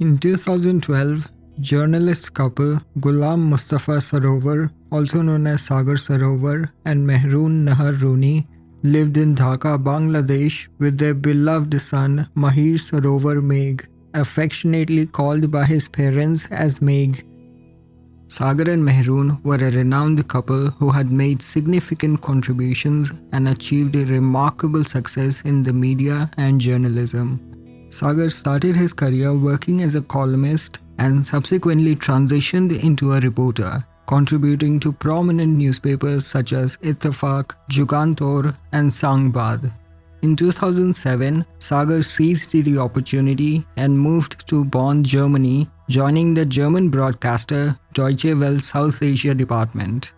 In 2012, journalist couple Ghulam Mustafa Sarowar, also known as Sagar Sarowar, and Meherun Runi lived in Dhaka, Bangladesh with their beloved son Mahir Sarowar Megh, affectionately called by his parents as Megh. Sagar and Meherun were a renowned couple who had made significant contributions and achieved a remarkable success in the media and journalism. Sagar started his career working as a columnist and subsequently transitioned into a reporter, contributing to prominent newspapers such as Ittifaq, Jugantor, and Sangbad. In 2007, Sagar seized the opportunity and moved to Bonn, Germany, joining the German broadcaster Deutsche Welle South Asia department.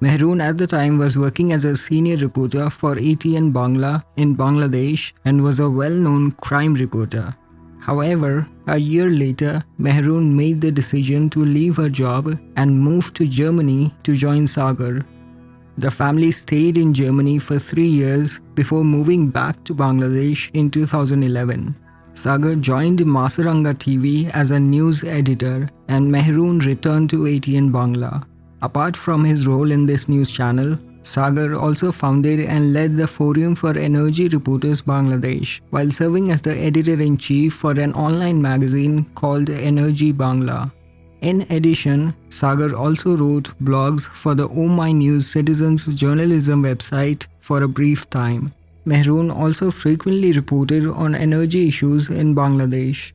Meherun at the time was working as a senior reporter for ATN Bangla in Bangladesh and was a well-known crime reporter. However, a year later, Meherun made the decision to leave her job and move to Germany to join Sagar. The family stayed in Germany for 3 years before moving back to Bangladesh in 2011. Sagar joined Masaranga TV as a news editor and Meherun returned to ATN Bangla. Apart from his role in this news channel, Sagar also founded and led the Forum for Energy Reporters Bangladesh while serving as the editor-in-chief for an online magazine called Energy Bangla. In addition, Sagar also wrote blogs for the Oh My News Citizens journalism website for a brief time. Meherun also frequently reported on energy issues in Bangladesh.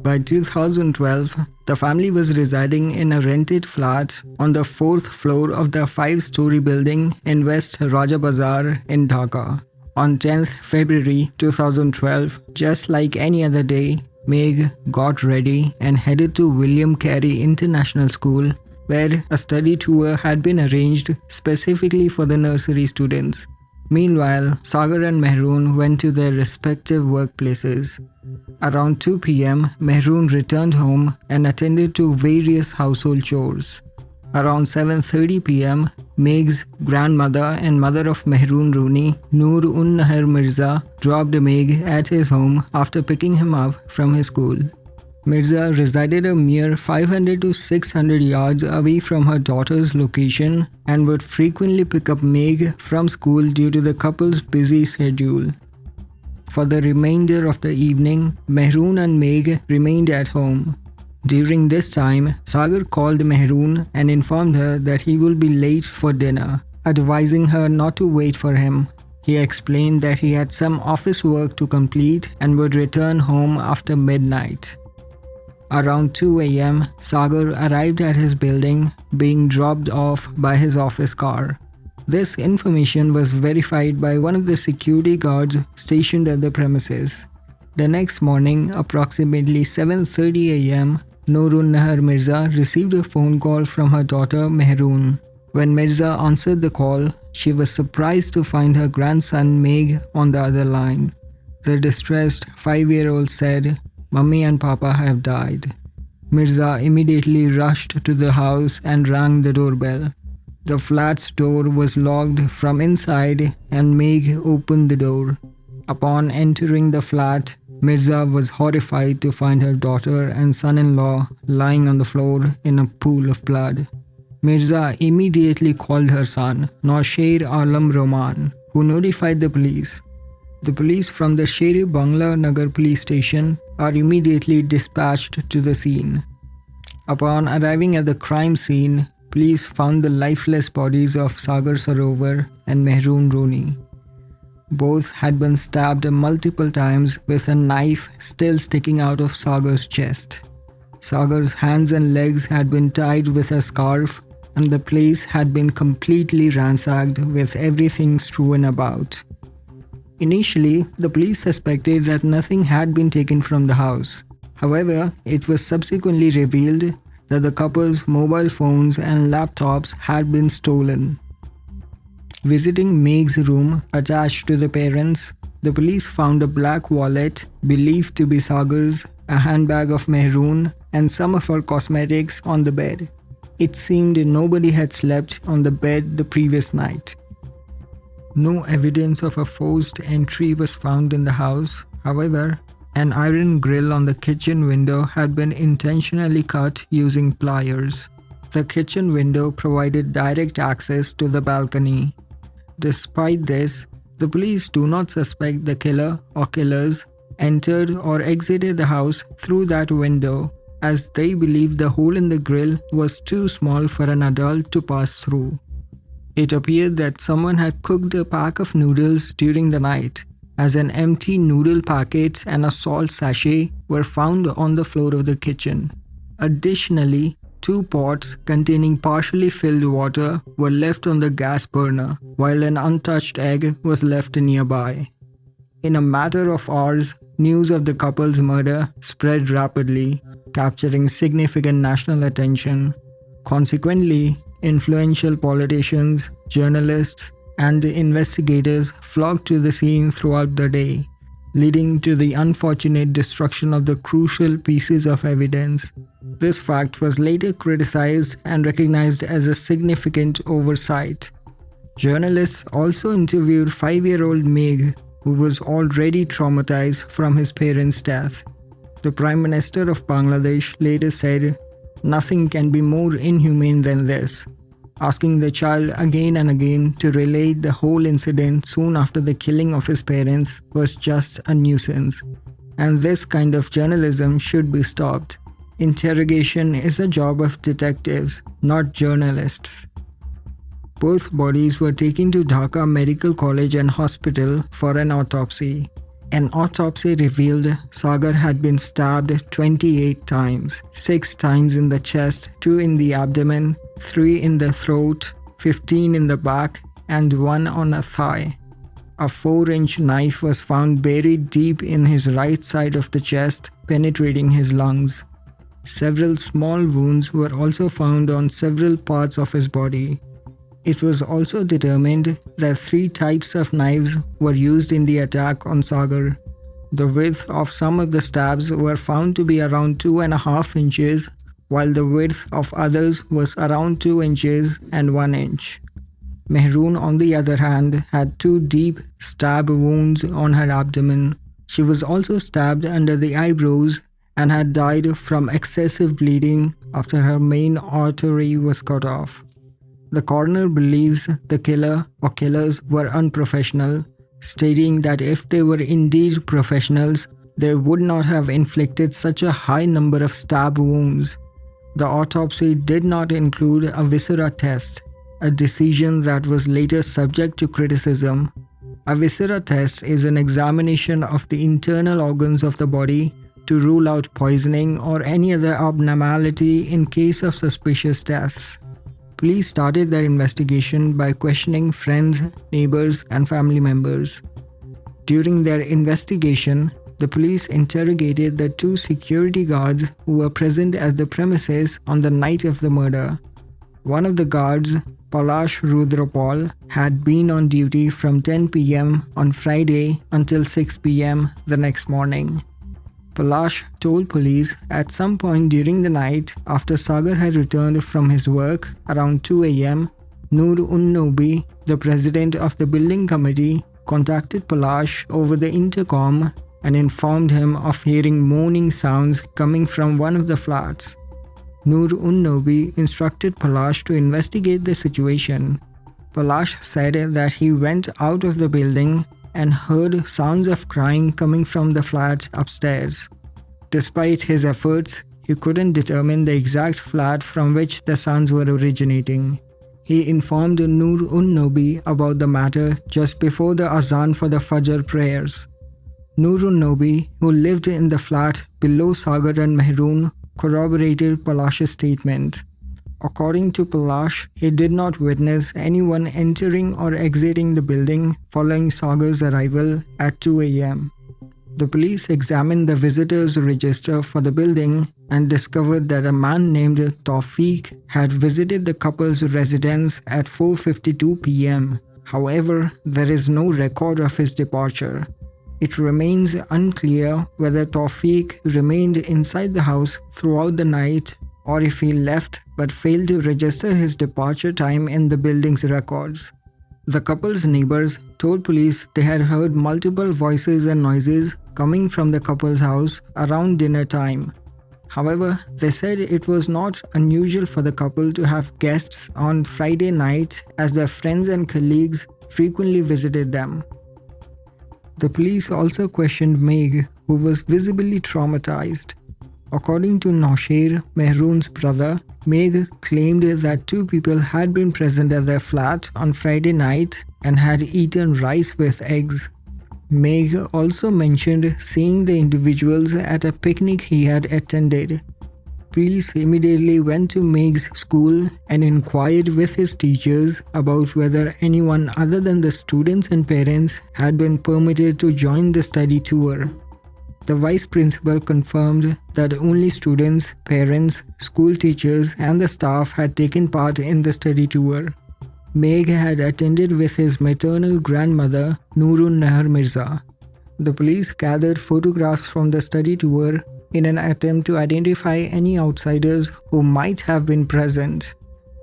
By 2012, the family was residing in a rented flat on the 4th floor of the 5-story building in West Raja Bazar in Dhaka. On 10th February 2012, just like any other day, Megh got ready and headed to William Carey International School, where a study tour had been arranged specifically for the nursery students. Meanwhile, Sagar and Meherun went to their respective workplaces. Around 2 p.m., Meherun returned home and attended to various household chores. Around 7:30 p.m., Megh's grandmother and mother of Meherun Runi, Noor Mirza, dropped Megh at his home after picking him up from his school. Mirza resided a mere 500 to 600 yards away from her daughter's location and would frequently pick up Megh from school due to the couple's busy schedule. For the remainder of the evening, Meherun and Megh remained at home. During this time, Sagar called Meherun and informed her that he will be late for dinner, advising her not to wait for him. He explained that he had some office work to complete and would return home after midnight. Around 2 a.m., Sagar arrived at his building, being dropped off by his office car. This information was verified by one of the security guards stationed at the premises. The next morning, approximately 7:30 a.m., Noorun Nahar Mirza received a phone call from her daughter Meherun. When Mirza answered the call, she was surprised to find her grandson Megh on the other line. The distressed 5-year-old said, "Mummy and Papa have died." Mirza immediately rushed to the house and rang the doorbell. The flat's door was locked from inside and Megh opened the door. Upon entering the flat, Mirza was horrified to find her daughter and son-in-law lying on the floor in a pool of blood. Mirza immediately called her son, Nausher Alam Roman, who notified the police. The police from the Sher-e Bangla Nagar police station are immediately dispatched to the scene. Upon arriving at the crime scene, police found the lifeless bodies of Sagar Sarowar and Meherun Runi. Both had been stabbed multiple times with a knife still sticking out of Sagar's chest. Sagar's hands and legs had been tied with a scarf and the place had been completely ransacked with everything strewn about. Initially, the police suspected that nothing had been taken from the house. However, it was subsequently revealed that the couple's mobile phones and laptops had been stolen. Visiting Megh's room attached to the parents, the police found a black wallet believed to be Sagar's, a handbag of Meherun, and some of her cosmetics on the bed. It seemed nobody had slept on the bed the previous night. No evidence of a forced entry was found in the house. However, An iron grill on the kitchen window had been intentionally cut using pliers. The kitchen window provided direct access to the balcony. Despite this, the police do not suspect the killer or killers entered or exited the house through that window, as they believe the hole in the grill was too small for an adult to pass through. It appeared that someone had cooked a pack of noodles during the night, as an empty noodle packet and a salt sachet were found on the floor of the kitchen. Additionally, 2 pots containing partially filled water were left on the gas burner, while an untouched egg was left nearby. In a matter of hours, news of the couple's murder spread rapidly, capturing significant national attention. Consequently, influential politicians, journalists, and investigators flocked to the scene throughout the day, leading to the unfortunate destruction of the crucial pieces of evidence. This fact was later criticized and recognized as a significant oversight. Journalists also interviewed 5-year-old Meg, who was already traumatized from his parents' death. The Prime Minister of Bangladesh later said, "Nothing can be more inhumane than this," asking the child again and again to relate the whole incident soon after the killing of his parents was just a nuisance. And this kind of journalism should be stopped. Interrogation is a job of detectives, not journalists. Both bodies were taken to Dhaka Medical College and Hospital for an autopsy. An autopsy revealed Sagar had been stabbed 28 times, 6 times in the chest, 2 in the abdomen, 3 in the throat, 15 in the back, and 1 on a thigh. A 4-inch knife was found buried deep in his right side of the chest, penetrating his lungs. Several small wounds were also found on several parts of his body. It was also determined that 3 types of knives were used in the attack on Sagar. The width of some of the stabs were found to be around 2.5 inches, while the width of others was around 2 inches and 1 inch. Meherun, on the other hand, had 2 deep stab wounds on her abdomen. She was also stabbed under the eyebrows and had died from excessive bleeding after her main artery was cut off. The coroner believes the killer or killers were unprofessional, stating that if they were indeed professionals, they would not have inflicted such a high number of stab wounds. The autopsy did not include a viscera test, a decision that was later subject to criticism. A viscera test is an examination of the internal organs of the body to rule out poisoning or any other abnormality in case of suspicious deaths. Police started their investigation by questioning friends, neighbors, and family members. During their investigation, the police interrogated the 2 security guards who were present at the premises on the night of the murder. One of the guards, Palash Rudrapal, had been on duty from 10 p.m. on Friday until 6 p.m. the next morning. Palash told police at some point during the night after Sagar had returned from his work around 2 a.m., Noor-un-Nobi, the president of the building committee, contacted Palash over the intercom and informed him of hearing moaning sounds coming from one of the flats. Noor-un-Nobi instructed Palash to investigate the situation. Palash said that he went out of the building and heard sounds of crying coming from the flat upstairs. Despite his efforts, he couldn't determine the exact flat from which the sounds were originating. He informed Noor-un-Nobi about the matter just before the azan for the Fajr prayers. Noor-un-Nobi, who lived in the flat below Sagar and Meherun, corroborated Palash's statement. According to Palash, he did not witness anyone entering or exiting the building following Sagar's arrival at 2 a.m. The police examined the visitors' register for the building and discovered that a man named Tawfiq had visited the couple's residence at 4:52 p.m. However, there is no record of his departure. It remains unclear whether Tawfiq remained inside the house throughout the night or if he left but failed to register his departure time in the building's records. The couple's neighbors told police they had heard multiple voices and noises coming from the couple's house around dinner time. However, they said it was not unusual for the couple to have guests on Friday night as their friends and colleagues frequently visited them. The police also questioned Meg, who was visibly traumatized. According to Sarowar, Meherun's brother, Meg claimed that two people had been present at their flat on Friday night and had eaten rice with eggs. Meg also mentioned seeing the individuals at a picnic he had attended. Police immediately went to Meg's school and inquired with his teachers about whether anyone other than the students and parents had been permitted to join the study tour. The vice principal confirmed that only students, parents, school teachers, and the staff had taken part in the study tour. Meg had attended with his maternal grandmother, Nurun Nahar Mirza. The police gathered photographs from the study tour in an attempt to identify any outsiders who might have been present.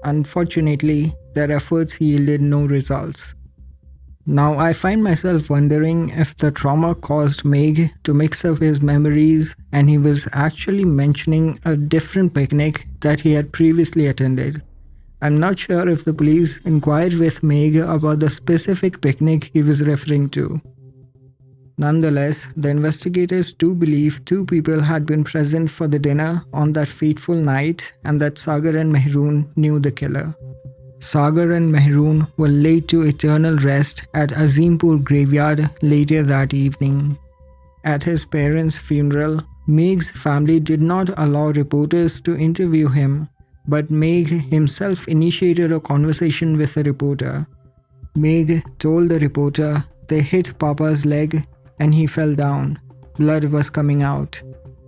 Unfortunately, their efforts yielded no results. Now I find myself wondering if the trauma caused Meg to mix up his memories and he was actually mentioning a different picnic that he had previously attended. I'm not sure if the police inquired with Meg about the specific picnic he was referring to. Nonetheless, the investigators do believe two people had been present for the dinner on that fateful night and that Sagar and Meherun knew the killer. Sagar and Meherun were laid to eternal rest at Azimpur graveyard later that evening. At his parents' funeral, Meg's family did not allow reporters to interview him, but Meg himself initiated a conversation with the reporter. Meg told the reporter they hit Papa's leg and he fell down. Blood was coming out.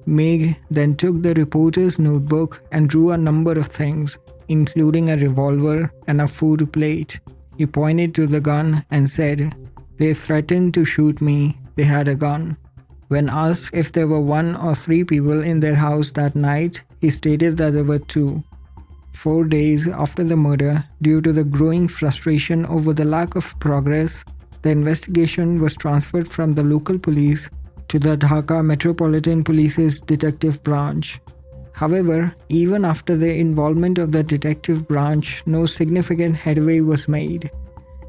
Meg then took the reporter's notebook and drew a number of things, including a revolver and a food plate. He pointed to the gun and said, "They threatened to shoot me. They had a gun." When asked if there were 1 or 3 people in their house that night, he stated that there were 2. 4 days after the murder, due to the growing frustration over the lack of progress, the investigation was transferred from the local police to the Dhaka Metropolitan Police's detective branch. However, even after the involvement of the detective branch, no significant headway was made.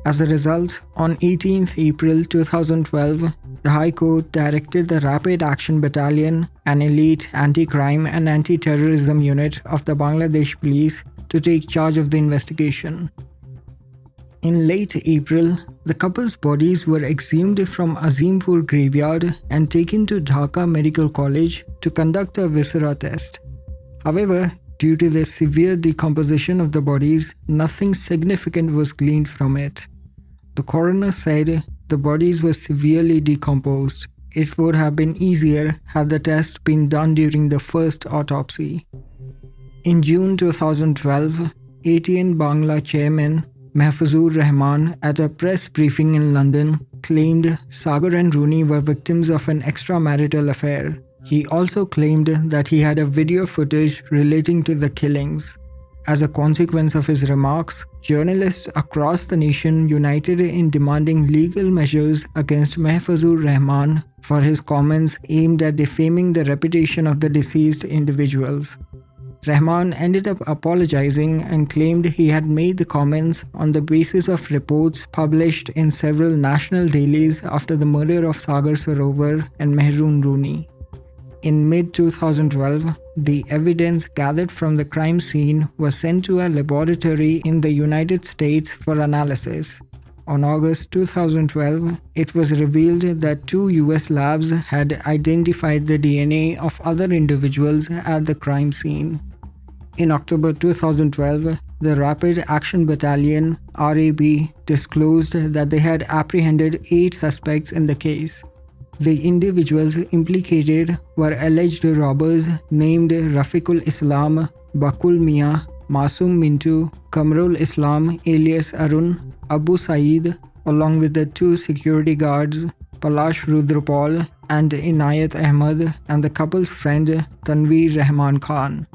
As a result, on 18th April 2012, the High Court directed the Rapid Action Battalion, an elite anti-crime and anti-terrorism unit of the Bangladesh Police, to take charge of the investigation. In late April, the couple's bodies were exhumed from Azimpur graveyard and taken to Dhaka Medical College to conduct a viscera test. However, due to the severe decomposition of the bodies, nothing significant was gleaned from it. The coroner said the bodies were severely decomposed. It would have been easier had the test been done during the first autopsy. In June 2012, ATN Bangla chairman Mahfuzur Rahman, at a press briefing in London, claimed Sagar and Runi were victims of an extramarital affair. He also claimed that he had a video footage relating to the killings. As a consequence of his remarks, journalists across the nation united in demanding legal measures against Mahfuzur Rahman for his comments aimed at defaming the reputation of the deceased individuals. Rahman ended up apologizing and claimed he had made the comments on the basis of reports published in several national dailies after the murder of Sagar Sarowar and Meherun Runi. In mid-2012, the evidence gathered from the crime scene was sent to a laboratory in the United States for analysis. On August 2012, it was revealed that 2 US labs had identified the DNA of other individuals at the crime scene. In October 2012, the Rapid Action Battalion (RAB) disclosed that they had apprehended 8 suspects in the case. The individuals implicated were alleged robbers named Rafiqul Islam, Bakul Mia, Masum Mintu, Kamrul Islam alias Arun, Abu Saeed, along with the 2 security guards, Palash Rudrapal and Inayat Ahmad, and the couple's friend Tanveer Rahman Khan.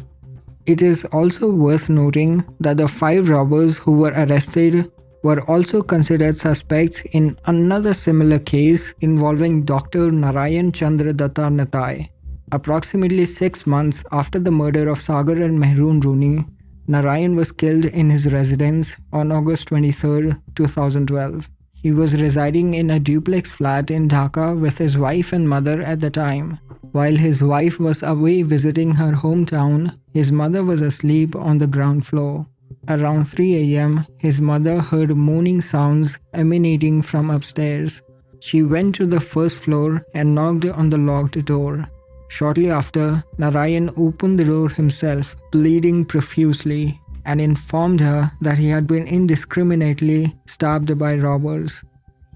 It is also worth noting that the 5 robbers who were arrested were also considered suspects in another similar case involving Dr. Narayan Chandra Datta Natai. Approximately 6 months after the murder of Sagar and Meherun Runi, Narayan was killed in his residence on August 23, 2012. He was residing in a duplex flat in Dhaka with his wife and mother at the time. While his wife was away visiting her hometown, his mother was asleep on the ground floor. Around 3 a.m., his mother heard moaning sounds emanating from upstairs. She went to the first floor and knocked on the locked door. Shortly after, Narayan opened the door himself, bleeding profusely, and informed her that he had been indiscriminately stabbed by robbers.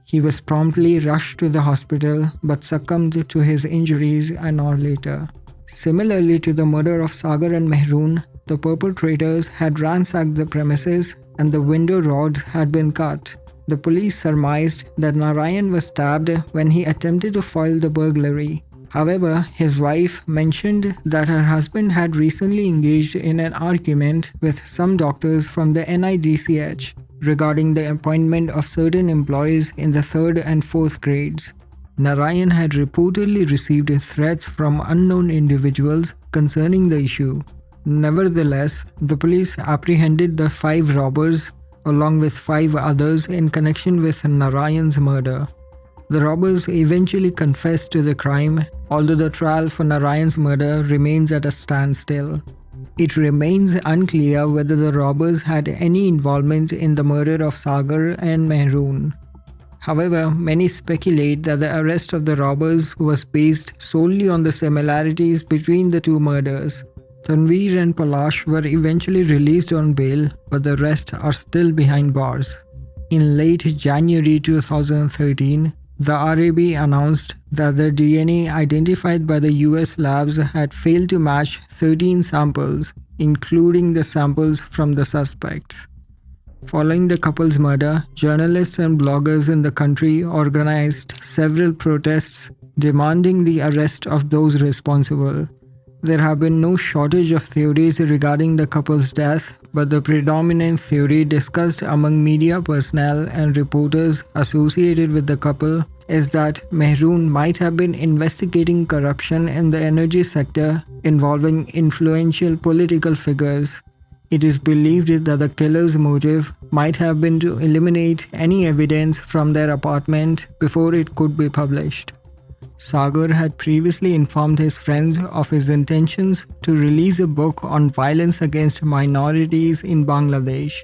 He was promptly rushed to the hospital but succumbed to his injuries an hour later. Similarly to the murder of Sagar and Meherun, the perpetrators had ransacked the premises and the window rods had been cut. The police surmised that Narayan was stabbed when he attempted to foil the burglary. However, his wife mentioned that her husband had recently engaged in an argument with some doctors from the NIDCH regarding the appointment of certain employees in the 3rd and 4th grades. Narayan had reportedly received threats from unknown individuals concerning the issue. Nevertheless, the police apprehended the 5 robbers along with 5 others in connection with Narayan's murder. The robbers eventually confessed to the crime, although the trial for Narayan's murder remains at a standstill. It remains unclear whether the robbers had any involvement in the murder of Sagar and Meherun. However, many speculate that the arrest of the robbers was based solely on the similarities between the 2 murders. Tanveer and Palash were eventually released on bail, but the rest are still behind bars. In late January 2013, the RAB announced that the DNA identified by the US labs had failed to match 13 samples, including the samples from the suspects. Following the couple's murder, journalists and bloggers in the country organized several protests demanding the arrest of those responsible. There have been no shortage of theories regarding the couple's death, but the predominant theory discussed among media personnel and reporters associated with the couple is that Meherun might have been investigating corruption in the energy sector involving influential political figures. It is believed that the killer's motive might have been to eliminate any evidence from their apartment before it could be published. Sagar had previously informed his friends of his intentions to release a book on violence against minorities in Bangladesh,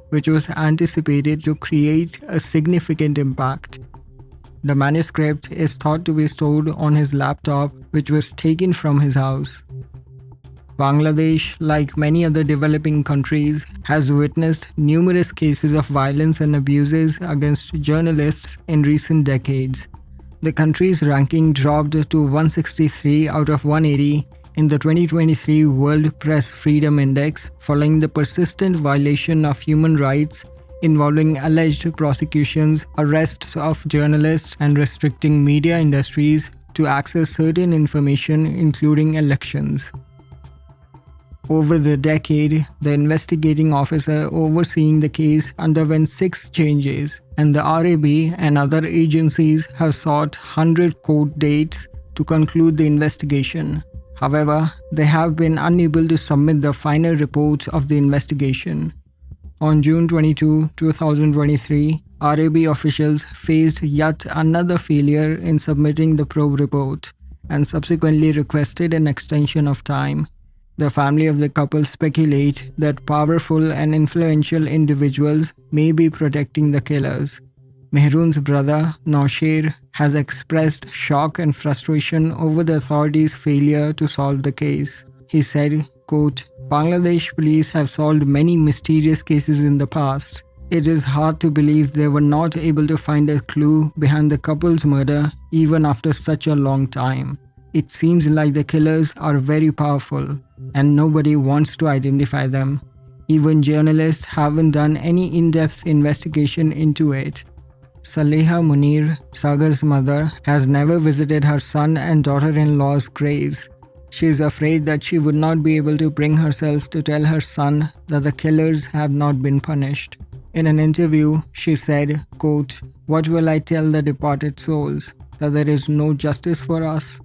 which was anticipated to create a significant impact. The manuscript is thought to be stored on his laptop, which was taken from his house. Bangladesh, like many other developing countries, has witnessed numerous cases of violence and abuses against journalists in recent decades. The country's ranking dropped to 163 out of 180 in the 2023 World Press Freedom Index following the persistent violation of human rights involving alleged prosecutions, arrests of journalists, and restricting media industries to access certain information, including elections. Over the decade, the investigating officer overseeing the case underwent 6 changes, and the RAB and other agencies have sought 100 court dates to conclude the investigation. However, they have been unable to submit the final report of the investigation. On June 22, 2023, RAB officials faced yet another failure in submitting the probe report and subsequently requested an extension of time. The family of the couple speculate that powerful and influential individuals may be protecting the killers. Meherun's brother, Nausher, has expressed shock and frustration over the authorities' failure to solve the case. He said, quote, "Bangladesh police have solved many mysterious cases in the past. It is hard to believe they were not able to find a clue behind the couple's murder even after such a long time. It seems like the killers are very powerful, and nobody wants to identify them. Even journalists haven't done any in-depth investigation into it." Saleha Munir, Sagar's mother, has never visited her son and daughter-in-law's graves. She is afraid that she would not be able to bring herself to tell her son that the killers have not been punished. In an interview, she said, quote, "What will I tell the departed souls? That there is no justice for us?"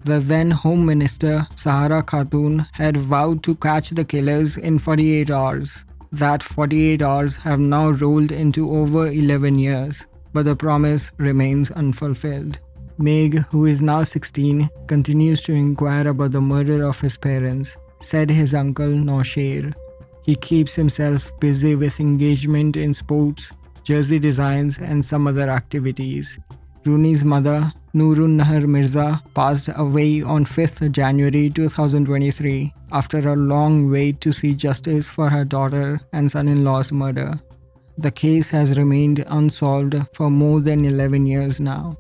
The then Home Minister, Sahara Khatun, had vowed to catch the killers in 48 hours. That 48 hours have now rolled into over 11 years, but the promise remains unfulfilled. Meg, who is now 16, continues to inquire about the murder of his parents, said his uncle Nausher. He keeps himself busy with engagement in sports, jersey designs, and some other activities. Runi's mother, Noorun Nahar Mirza, passed away on 5th January 2023 after a long wait to see justice for her daughter and son-in-law's murder. The case has remained unsolved for more than 11 years now.